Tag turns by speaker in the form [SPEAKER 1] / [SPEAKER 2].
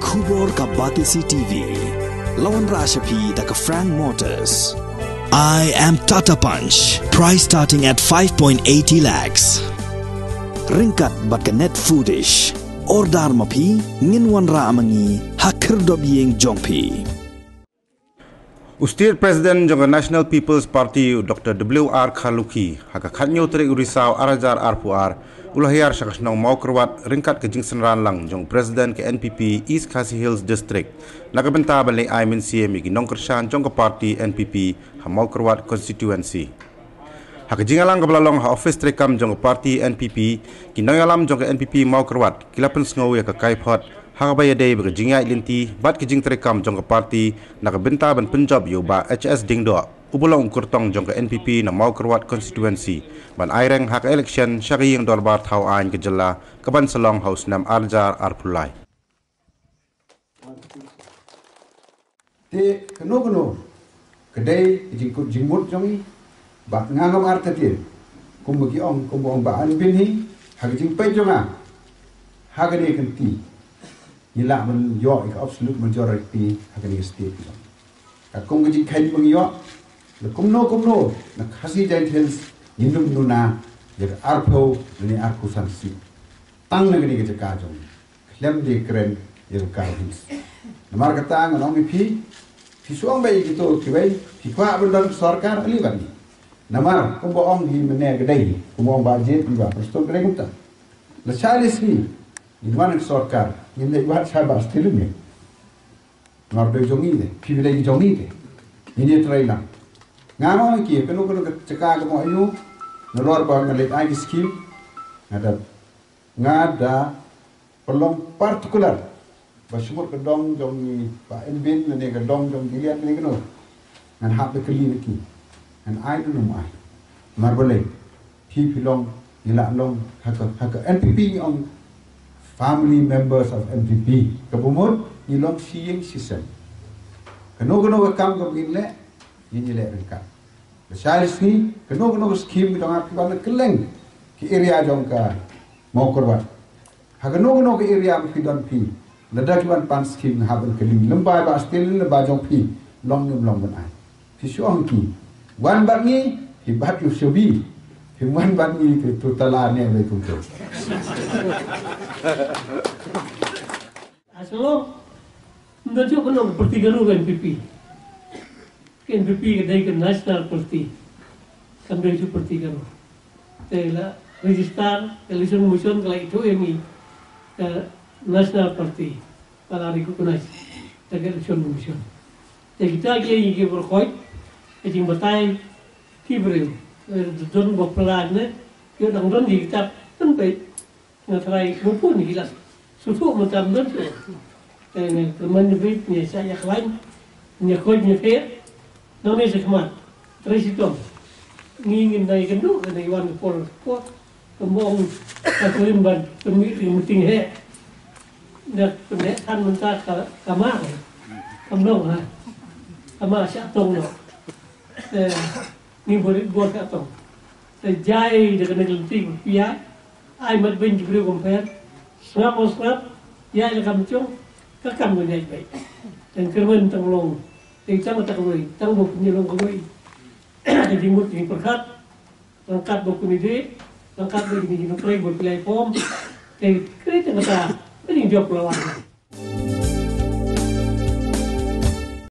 [SPEAKER 1] Kubor ka Batisi TV. Lawan Rashapi taka Frank Motors. I am Tata Punch. Price starting at 5.80 lakhs. Ringkat bat ka net foodish. Ordar mapi nginwan ra amangi hakir dobyeng jongpi.
[SPEAKER 2] Ustir Presiden Jongga National People's Party Dr. W.R. Khaluki haka khanyo tere urisau arajar arpuar ulah Hiar syakasnong Mawkyrwat ringkat ke jingsen ranlang jong Presiden ke NPP East Khasi Hills District nakabenta balik ai Mynsiem igi Nongkyrshan jong ke parti NPP ha Mawkyrwat constituency haka jingalang kebelalong ha office trekam jong ke parti NPP kinongalam jong ke NPP Mawkyrwat kilapen sngow ya ke kaipot haka baya day bagi jingai linti bat ke jing trekam jong ke parti nakabenta ban penjob yo ba HS dingdo ubulong kurtong jong ke NPP na Mawkyrwat constituency ban aireng hak election syari yang dorbar thau ain ke jela keban selong haus nam arjar arpulai
[SPEAKER 3] te keno kedai jingkut jingmut jongi ba ngangam artatir kumbagi ong kumbong ba an binhi hak jingpai jonga hak ni kenti ila men yo absolute majority hak ni state kum gaji khai mangyo kumno na khasi giant hills indum nuna jer arpho ni arkusan si tang nagani ke jaka jong klem de kren jer ka hills namar kata ngongi phi suang bai gitu kibai phi kwa bendon sarkar ali bani namar kumbo ong di mene gedai kumbo ba jet ba presto kre gupta la chalis ni dimana sarkar ni buat sabar stilnya namar de jongi de phi bilai jongi de ini traila ngano ki kenu ceka ke mo ayu nolor ba ngalit ai skim ngada pelong partikular ba sumur ke dong jong ba enbin ne ke dong jong dilian ni kenu ngan hak ke li ki ngan ai tu no mai mar boleh thi pilong ila long hak NPP on family members of NPP ke bumut ni long siing sisen kenu ke kam ke binle ni le ringkat Syairis ni keno skim dong api bana keleng ki area jong ka Mawkyrwat ha keno ke area pi don pi ladak ban pan skim ha ban keling lembai ba stil le ba jong pi long ban ai fi suang ki wan ban ni hi bat yu shobi hi wan ban ni ke tutala ne le kum to
[SPEAKER 4] aslo ndo jo kono pertigaru NPP NPP kedai ke national party sampai itu parti kan telah register election motion kalau itu ini ke national party kalau aku kenal telah election motion jadi kita lagi yang berkait jadi batai kibril don berpelan ne kita dong di kitab sampai ngatrai mumpun gila susu macam don teman lebih ni saya lain ni kau ni fair Nami sekmat, resitom, ngingin dari kendu, dari wan pol, kembong, kakulimban, penting he, dak penetan mentah kamar, kamdong ha, kamar siap tong no, ni boleh buat katong, jai dengan lenting pia, ai mat ben jibri compare, snap, ya lekam cung, kakam menjadi baik, dan kermen tenglong. Tengcang tak kawai, tang buku ni long kawai. Jadi mut ni perkat, langkat buku ni deh, langkat buku ni nak play buat play form. Tapi kerja kita, ini job lawan.